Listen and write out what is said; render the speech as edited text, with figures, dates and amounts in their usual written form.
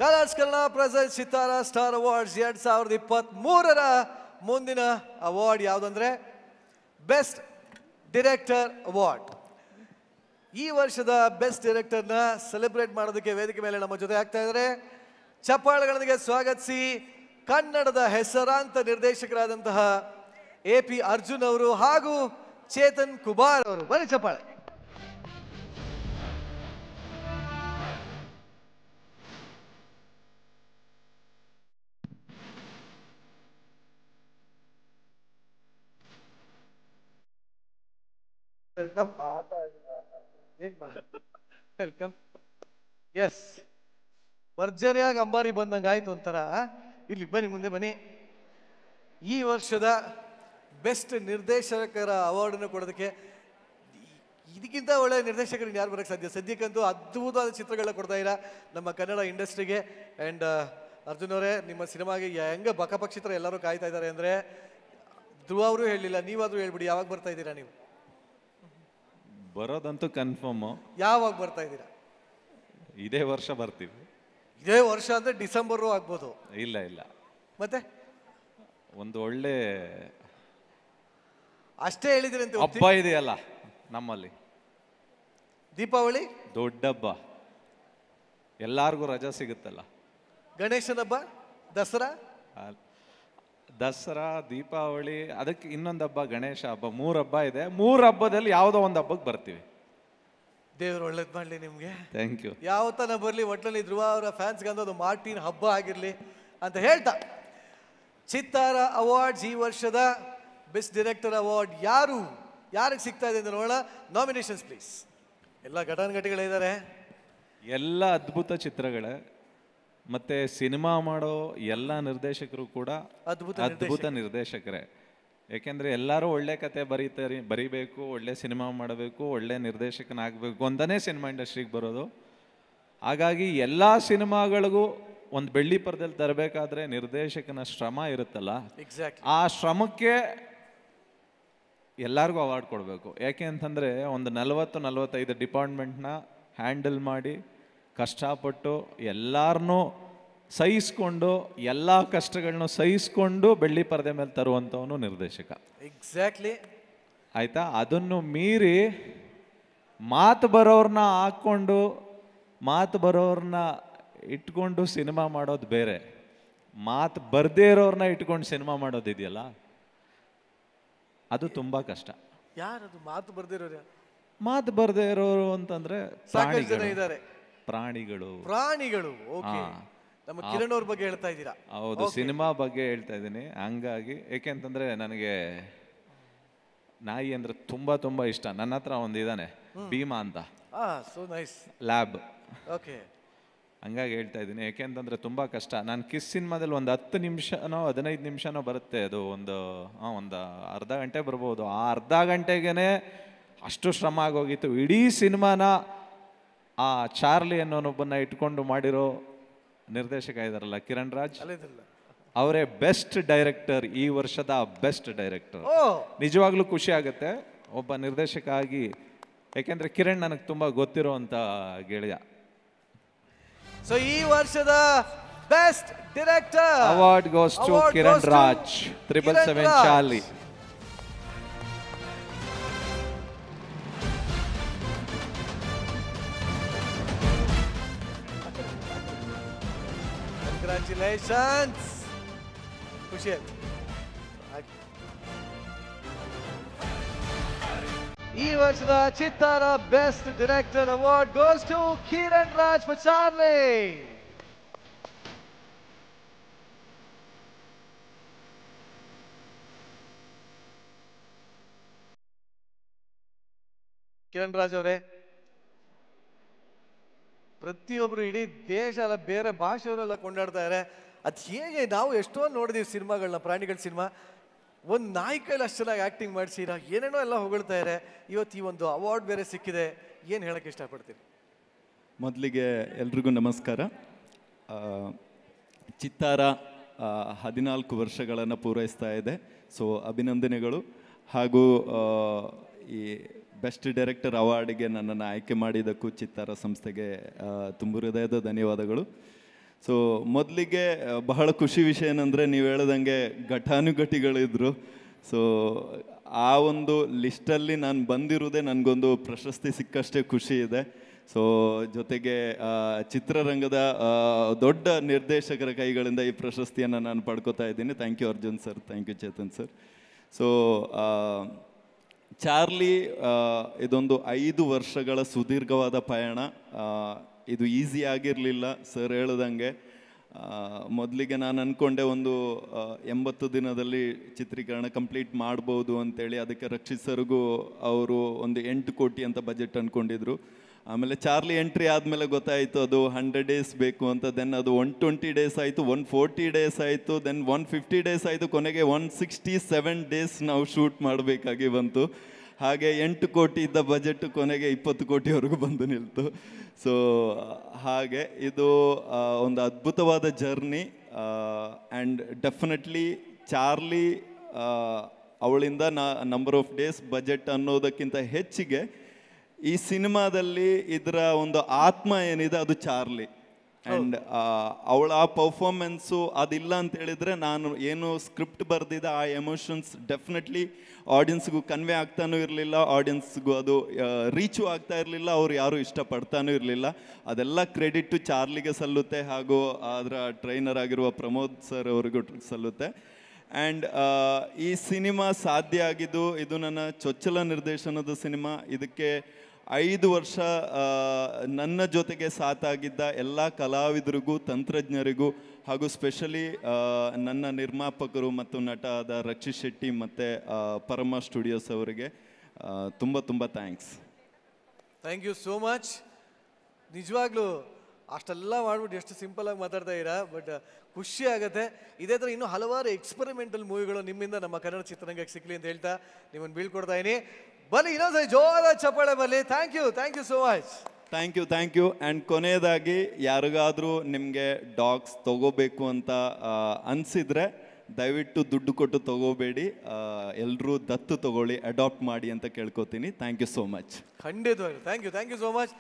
Colours Kannada present Sitara star awards 2023ರ ಮುಂದಿನ award ಯಾವುದಂದ್ರೆ ಬೆಸ್ಟ್ ಡೈರೆಕ್ಟರ್ ಅವಾರ್ಡ್. ಈ ವರ್ಷದ ಬೆಸ್ಟ್ ಡೈರೆಕ್ಟರ್ನ ಸೆಲೆಬ್ರೇಟ್ ಮಾಡೋದಕ್ಕೆ ವೇದಿಕೆ ಮೇಲೆ ನಮ್ಮ ಜೊತೆ ಆಗ್ತಾ ಇದ್ದಾರೆ. ಚಪ್ಪಾಳೆಗಳೊಂದಿಗೆ ಸ್ವಾಗತಿಸಿ ಕನ್ನಡದ ಹೆಸರಾಂತ ನಿರ್ದೇಶಕರಾದಂತಹ AP ಅರ್ಜುನ್ ಅವರು ಹಾಗೂ ಚೇತನ್ ಕುಮಾರ್ ಅವರು. ಬನ್ನಿ ಚಪ್ಪಾಳೆ. ವೆಲ್ಕಮ್. ಎಸ್, ಭರ್ಜರಿಯಾಗಿ ಅಂಬಾರಿ ಬಂದಂಗೆ ಆಯ್ತು ಒಂಥರ. ಇಲ್ಲಿ ಬನ್ನಿ, ಮುಂದೆ ಬನ್ನಿ. ಈ ವರ್ಷದ ಬೆಸ್ಟ್ ನಿರ್ದೇಶಕರ ಅವಾರ್ಡನ್ನು ಕೊಡೋದಕ್ಕೆ ಇದಕ್ಕಿಂತ ಒಳ್ಳೆ ನಿರ್ದೇಶಕರಿಗೆ ಯಾರು ಬರೋಕ್ಕೆ ಸಾಧ್ಯ? ಸದ್ಯಕ್ಕಂತೂ ಅದ್ಭುತವಾದ ಚಿತ್ರಗಳನ್ನ ಕೊಡ್ತಾ ಇರ ನಮ್ಮ ಕನ್ನಡ ಇಂಡಸ್ಟ್ರಿಗೆ. ಆ್ಯಂಡ್ ಅರ್ಜುನ್ ಅವರೇ, ನಿಮ್ಮ ಸಿನಿಮಾಗೆ ಹೆಂಗೆ ಬಕಪಕ್ಷ ಚಿತ್ರ ಎಲ್ಲರೂ ಕಾಯ್ತಾ ಇದ್ದಾರೆ ಅಂದರೆ, ಧ್ರುವ ಅವರು ಹೇಳಿಲ್ಲ, ನೀವಾದರೂ ಹೇಳ್ಬಿಡಿ, ಯಾವಾಗ ಬರ್ತಾ ಇದ್ದೀರಾ ನೀವು? ಬರೋದಂತೂ ಕನ್ಫರ್ಮ್. ಯಾವಾಗ ಬರ್ತಾ ಇದ್ದೀರಾ? ಇದೇ ವರ್ಷ ಬರ್ತೀವಿ. ಇದೇ ವರ್ಷ ಅಂದ್ರೆ ಡಿಸೆಂಬರ್ ಆಗ್ಬೋದು. ಇಲ್ಲ ಇಲ್ಲ, ಮತ್ತೆ ಒಂದು ಒಳ್ಳೆ ಅಷ್ಟೇ ಹೇಳಿದ್ರಿ ಅಂತ. ಹಬ್ಬ ಇದೆಯಲ್ಲ ನಮ್ಮಲ್ಲಿ, ದೀಪಾವಳಿ ದೊಡ್ಡ ಹಬ್ಬ, ಎಲ್ಲಾರ್ಗೂ ರಜಾ ಸಿಗುತ್ತಲ್ಲ. ಗಣೇಶನ ಹಬ್ಬ, ದಸರಾ, ದಸರಾ, ದೀಪಾವಳಿ, ಅದಕ್ಕೆ ಇನ್ನೊಂದು ಹಬ್ಬ ಗಣೇಶ ಹಬ್ಬ. 3 ಹಬ್ಬ ಇದೆ. 3 ಹಬ್ಬದಲ್ಲಿ ಯಾವುದೋ ಒಂದು ಹಬ್ಬಕ್ಕೆ ಬರ್ತೀವಿ. ದೇವ್ರು ಒಳ್ಳೇದು ಮಾಡಲಿ ನಿಮಗೆ. Thank you. ಯಾವ ತನ ಬರಲಿ, ಒಟ್ಟಲ್ಲಿ ಧ್ರುವ ಅವರ ಫ್ಯಾನ್ಸ್ಗಂದು ಅದು ಮಾರ್ಟಿನ್ ಹಬ್ಬ ಆಗಿರಲಿ ಅಂತ ಹೇಳ್ತಾ, ಚಿತ್ತಾರ ಅವಾರ್ಡ್ಸ್ ಈ ವರ್ಷದ ಬೆಸ್ಟ್ ಡೈರೆಕ್ಟರ್ ಅವಾರ್ಡ್ ಯಾರಿಗೆ ಸಿಗ್ತಾ ಇದೆ ಅಂತ ನೋಡೋಣ. Nominations please. ಎಲ್ಲ ಘಟಾನುಘಟಿಗಳಿದ್ದಾರೆ, ಎಲ್ಲ ಅದ್ಭುತ ಚಿತ್ರಗಳೇ. ಮತ್ತೆ ಸಿನಿಮಾ ಮಾಡೋ ಎಲ್ಲ ನಿರ್ದೇಶಕರು ಕೂಡ ಅದ್ಭುತ ನಿರ್ದೇಶಕರೇ. ಯಾಕೆಂದ್ರೆ ಎಲ್ಲರೂ ಒಳ್ಳೆ ಕತೆ ಬರೀಬೇಕು, ಒಳ್ಳೆ ಸಿನಿಮಾ ಮಾಡಬೇಕು, ಒಳ್ಳೆ ನಿರ್ದೇಶಕನಾಗಬೇಕು ಅಂತಾನೆ ಸಿನಿಮಾ ಇಂಡಸ್ಟ್ರಿಗೆ ಬರೋದು. ಹಾಗಾಗಿ ಎಲ್ಲ ಸಿನಿಮಾಗಳಿಗೂ ಒಂದು ಬೆಳ್ಳಿ ಪರದೆಯಲ್ಲಿ ತರಬೇಕಾದ್ರೆ ನಿರ್ದೇಶಕನ ಶ್ರಮ ಇರುತ್ತಲ್ಲ, ಆ ಶ್ರಮಕ್ಕೆ ಎಲ್ಲರಿಗೂ ಅವಾರ್ಡ್ ಕೊಡಬೇಕು. ಯಾಕೆ ಅಂತಂದರೆ ಒಂದು 40-45 ಡಿಪಾರ್ಟ್ಮೆಂಟ್ನ ಹ್ಯಾಂಡಲ್ ಮಾಡಿ ಕಷ್ಟಪಟ್ಟು ಎಲ್ಲರನ್ನೂ ಸಹಿಸ್ಕೊಂಡು, ಎಲ್ಲ ಕಷ್ಟಗಳನ್ನೂ ಸಹಿಸ್ಕೊಂಡು ಬೆಳ್ಳಿ ಪರದೆ ಮೇಲೆ ತರುವಂಥವನು ನಿರ್ದೇಶಕ. ಎಕ್ಸಾಕ್ಟ್ಲಿ. ಆಯಿತಾ? ಅದನ್ನು ಮೀರಿ ಮಾತು ಬರೋರನ್ನ ಹಾಕ್ಕೊಂಡು, ಮಾತು ಬರೋರನ್ನ ಇಟ್ಕೊಂಡು ಸಿನಿಮಾ ಮಾಡೋದು ಬೇರೆ, ಮಾತು ಬರದೇ ಇರೋರನ್ನ ಇಟ್ಕೊಂಡು ಸಿನಿಮಾ ಮಾಡೋದಿದೆಯಲ್ಲ, ಅದು ತುಂಬ ಕಷ್ಟ. ಯಾರದು ಮಾತು ಬರ್ದಿರೋರು? ಮಾತು ಬರದೇ ಇರೋರು ಅಂತಂದ್ರೆ ಸಾಕಷ್ಟು ಜನ ಇದ್ದಾರೆ. ಪ್ರಾಣಿಗಳು. ಓಕೆ, ನಮ್ಮ ಕಿರಣ್ ಅವ್ರ ಬಗ್ಗೆ ಹೇಳ್ತಾ ಇದ್ದೀರಾ? ಹೌದು, ಸಿನಿಮಾ ಬಗ್ಗೆ ಹೇಳ್ತಾ ಇದ್ದೀನಿ. ಹಂಗಾಗಿ ಯಾಕೆಂತಂದ್ರೆ ನನಗೆ ನಾಯಿ ಅಂದ್ರೆ ತುಂಬಾ ತುಂಬಾ ಇಷ್ಟ. ನನ್ನ ಹತ್ರ ಒಂದಿದ್ದಾನೆ, ಭೀಮಾ ಅಂತ, ಸೋ ನೈಸ್ ಲ್ಯಾಬ್. ಓಕೆ, ಹಂಗಾಗಿ ಹೇಳ್ತಾ ಇದ್ದೀನಿ. ಯಾಕೆಂತಂದ್ರೆ ತುಂಬಾ ಕಷ್ಟ. ನಾನು ಕಿಸ್ ಸಿನಿಮಾದಲ್ಲಿ ಒಂದು 10 ನಿಮಿಷನೋ 15 ನಿಮಿಷನೋ ಬರುತ್ತೆ. ಅದು ಒಂದು ಅರ್ಧ ಗಂಟೆ ಬರ್ಬೋದು. ಆ ಅರ್ಧ ಗಂಟೆಗೇನೆ ಅಷ್ಟು ಶ್ರಮ ಆಗೋಗಿತ್ತು. ಇಡೀ ಸಿನಿಮಾನ ಆ ಚಾರ್ಲಿ ಅನ್ನೋನೊಬ್ಬನ್ನ ಇಟ್ಕೊಂಡು ಮಾಡಿರೋ ನಿರ್ದೇಶಕ ಇದಾರಲ್ಲ, ಕಿರಣ್ ರಾಜ್, ಅವರೇ ಬೆಸ್ಟ್ ಡೈರೆಕ್ಟರ್, ಈ ವರ್ಷದ ಬೆಸ್ಟ್ ಡೈರೆಕ್ಟರ್. ನಿಜವಾಗ್ಲೂ ಖುಷಿ ಆಗುತ್ತೆ ಒಬ್ಬ ನಿರ್ದೇಶಕ ಆಗಿ. ಯಾಕೆಂದ್ರೆ ಕಿರಣ್ ನನಗೆ ತುಂಬಾ ಗೊತ್ತಿರೋ ಅಂತ ಗೆಳೆಯ. ಸೊ ಈ ವರ್ಷದ best director award goes to Kiran Raj, 777 Charlie. Congratulations. ಖುಷಿ ಆಯ್ತು. ಈ ವರ್ಷದ Chittara best director award goes to Kiran Raj for Charlie. Kiran Raj ಅವರೇ, ಪ್ರತಿಯೊಬ್ರು ಇಡೀ ದೇಶ ಅಲ್ಲ, ಬೇರೆ ಭಾಷೆಯವರೆಲ್ಲ ಕೊಂಡಾಡ್ತಾ ಇದ್ದಾರೆ. ಅದು ಹೇಗೆ? ನಾವು ಎಷ್ಟೊಂದು ನೋಡಿದೀವಿ ಸಿನಿಮಾಗಳನ್ನ, ಪ್ರಾಣಿಗಳ ಸಿನಿಮಾ. ಒಂದು ನಾಯಿ ಕೈಲಿ ಅಷ್ಟು ಚೆನ್ನಾಗಿ ಆ್ಯಕ್ಟಿಂಗ್ ಮಾಡಿಸಿರ, ಏನೇನೋ ಎಲ್ಲ ಹೊಗಳ್ತಾ ಇದ್ದಾರೆ. ಇವತ್ತು ಈ ಒಂದು ಅವಾರ್ಡ್ ಬೇರೆ ಸಿಕ್ಕಿದೆ, ಏನು ಹೇಳಕ್ಕೆ ಇಷ್ಟಪಡ್ತೀನಿ? ಮೊದಲಿಗೆ ಎಲ್ರಿಗೂ ನಮಸ್ಕಾರ. ಚಿತ್ತಾರ 14 ವರ್ಷಗಳನ್ನು ಪೂರೈಸ್ತಾ ಇದೆ. ಸೊ ಅಭಿನಂದನೆಗಳು. ಹಾಗೂ ಈ ಬೆಸ್ಟ್ ಡೈರೆಕ್ಟರ್ ಅವಾರ್ಡ್ಗೆ ನನ್ನನ್ನು ಆಯ್ಕೆ ಮಾಡಿದ್ದಕ್ಕೂ ಚಿತ್ತಾರ ಸಂಸ್ಥೆಗೆ ತುಂಬ ಹೃದಯದ ಧನ್ಯವಾದಗಳು. ಸೊ ಮೊದಲಿಗೆ ಬಹಳ ಖುಷಿ ವಿಷಯ ಏನಂದರೆ ನೀವು ಹೇಳ್ದಂಗೆ ಘಟಾನುಘಟಿಗಳಿದ್ರು. ಸೊ ಆ ಒಂದು ಲಿಸ್ಟಲ್ಲಿ ನಾನು ಬಂದಿರೋದೇ ನನಗೊಂದು ಪ್ರಶಸ್ತಿ ಸಿಕ್ಕಷ್ಟೇ ಖುಷಿ ಇದೆ. ಸೊ ಜೊತೆಗೆ ಚಿತ್ರರಂಗದ ದೊಡ್ಡ ನಿರ್ದೇಶಕರ ಕೈಗಳಿಂದ ಈ ಪ್ರಶಸ್ತಿಯನ್ನು ನಾನು ಪಡ್ಕೋತಾ ಇದ್ದೀನಿ. Thank you Arjun sir, thank you Chetan sir. So Charlie ಇದೊಂದು 5 ವರ್ಷಗಳ ಸುದೀರ್ಘವಾದ ಪಯಣ. ಇದು ಈಸಿ ಆಗಿರಲಿಲ್ಲ ಸರ್ ಹೇಳ್ದಂಗೆ. ಮೊದಲಿಗೆ ನಾನು ಅಂದ್ಕೊಂಡೆ ಒಂದು 80 ದಿನದಲ್ಲಿ ಚಿತ್ರೀಕರಣ ಕಂಪ್ಲೀಟ್ ಮಾಡ್ಬೋದು ಅಂತೇಳಿ. ಅದಕ್ಕೆ ರಕ್ಷಿತ್ ಸರ್ಗೂ ಅವರು ಒಂದು 8 ಕೋಟಿ ಅಂತ ಬಜೆಟ್ ಅಂದ್ಕೊಂಡಿದ್ರು. ಆಮೇಲೆ ಚಾರ್ಲಿ ಎಂಟ್ರಿ ಆದಮೇಲೆ ಗೊತ್ತಾಯಿತು ಅದು 100 ಡೇಸ್ ಬೇಕು ಅಂತ. ದೆನ್ ಅದು 120 ಡೇಸ್ ಆಯಿತು, 140 ಡೇಸ್ ಆಯಿತು, ದೆನ್ 150 ಡೇಸ್ ಆಯಿತು, ಕೊನೆಗೆ 167 ಡೇಸ್ ನಾವು ಶೂಟ್ ಮಾಡಬೇಕಾಗಿ ಬಂತು. ಹಾಗೆ 8 ಕೋಟಿ ಇದ್ದ ಬಜೆಟ್ ಕೊನೆಗೆ 20 ಕೋಟಿವರೆಗೂ ಬಂದು ನಿಲ್ತು. ಸೊ ಹಾಗೆ ಇದು ಒಂದು ಅದ್ಭುತವಾದ ಜರ್ನಿ. ಆ್ಯಂಡ್ ಡೆಫಿನೆಟ್ಲಿ ಚಾರ್ಲಿ ಅವಳಿಂದ ನಂಬರ್ ಆಫ್ ಡೇಸ್ ಬಜೆಟ್ ಅನ್ನೋದಕ್ಕಿಂತ ಹೆಚ್ಚಿಗೆ ಈ ಸಿನಿಮಾದಲ್ಲಿ ಇದರ ಒಂದು ಆತ್ಮ ಏನಿದೆ ಅದು ಚಾರ್ಲಿ. ಆ್ಯಂಡ್ ಅವಳ ಆ ಪರ್ಫಾರ್ಮೆನ್ಸು ಅದಿಲ್ಲ ಅಂತ ಹೇಳಿದರೆ ನಾನು ಏನು ಸ್ಕ್ರಿಪ್ಟ್ ಬರೆದಿದ್ದ ಆ ಎಮೋಷನ್ಸ್ ಡೆಫಿನೆಟ್ಲಿ ಆಡಿಯನ್ಸ್ಗೂ ಕನ್ವೆ ಆಗ್ತಾನೂ ಇರಲಿಲ್ಲ, ಆಡಿಯನ್ಸ್ಗೂ ಅದು ರೀಚು ಆಗ್ತಾ ಇರಲಿಲ್ಲ, ಅವ್ರು ಯಾರೂ ಇಷ್ಟಪಡ್ತಾನೂ ಇರಲಿಲ್ಲ. ಅದೆಲ್ಲ ಕ್ರೆಡಿಟ್ ಚಾರ್ಲಿಗೆ ಸಲ್ಲುತ್ತೆ, ಹಾಗೂ ಅದರ ಟ್ರೈನರ್ ಆಗಿರುವ ಪ್ರಮೋದ್ ಸರ್ ಅವರಿಗೂ ಸಲ್ಲುತ್ತೆ. ಆ್ಯಂಡ್ ಈ ಸಿನಿಮಾ ಸಾಧ್ಯ ಆಗಿದ್ದು ಇದು ನನ್ನ ಚೊಚ್ಚಲ ನಿರ್ದೇಶನದ ಸಿನಿಮಾ. ಇದಕ್ಕೆ 5 ವರ್ಷ ನನ್ನ ಜೊತೆಗೆ ಸಾಥಾಗಿದ್ದ ಎಲ್ಲ ಕಲಾವಿದರಿಗೂ, ತಂತ್ರಜ್ಞರಿಗೂ, ಹಾಗೂ ಸ್ಪೆಷಲಿ ನನ್ನ ನಿರ್ಮಾಪಕರು ಮತ್ತು ನಟ ಆದ ರಕ್ಷಿತ್ ಶೆಟ್ಟಿ ಮತ್ತು ಪರಮ ಸ್ಟುಡಿಯೋಸ್ ಅವರಿಗೆ ತುಂಬ ತುಂಬ thanks. Thank you so much. ನಿಜವಾಗ್ಲೂ ಅಷ್ಟೆಲ್ಲ ಮಾಡ್ಬಿಟ್ಟು ಎಷ್ಟು ಸಿಂಪಲಾಗಿ ಮಾತಾಡ್ತಾ ಇದ್ದೀರಾ, ಬಟ್ ಖುಷಿ ಆಗುತ್ತೆ. ಇದೇ ಥರ ಇನ್ನೂ ಹಲವಾರು ಎಕ್ಸ್ಪೆರಿಮೆಂಟಲ್ ಮೂವಿಗಳು ನಿಮ್ಮಿಂದ ನಮ್ಮ ಕನ್ನಡ ಚಿತ್ರರಂಗಕ್ಕೆ ಸಿಕ್ಕಲಿ ಅಂತ ಹೇಳ್ತಾ ನಿಮ್ಮನ್ನು ಬೀಳ್ಕೊಡ್ತಾ ಇದ್ದೀನಿ. ಬನ್ನಿ ಇನ್ನೊಂದ್ಸರಿ ಜೋರಾದ ಚಪ್ಪಾಳೆ ಬರಲಿ. Thank you so much. Thank you. And ಕೊನೆಯದಾಗಿ ಯಾರಿಗಾದರೂ ನಿಮಗೆ ಡಾಗ್ಸ್ ತೊಗೋಬೇಕು ಅಂತ ಅನಿಸಿದರೆ ದಯವಿಟ್ಟು ದುಡ್ಡು ಕೊಟ್ಟು ತೊಗೋಬೇಡಿ, ಎಲ್ಲರೂ ದತ್ತು ತೊಗೊಳ್ಳಿ, ಅಡಾಪ್ಟ್ ಮಾಡಿ ಅಂತ ಕೇಳ್ಕೊತೀನಿ. Thank you so much. ಖಂಡಿತವಾಗಿ ಥ್ಯಾಂಕ್ ಯು ಸೋ ಮಚ್.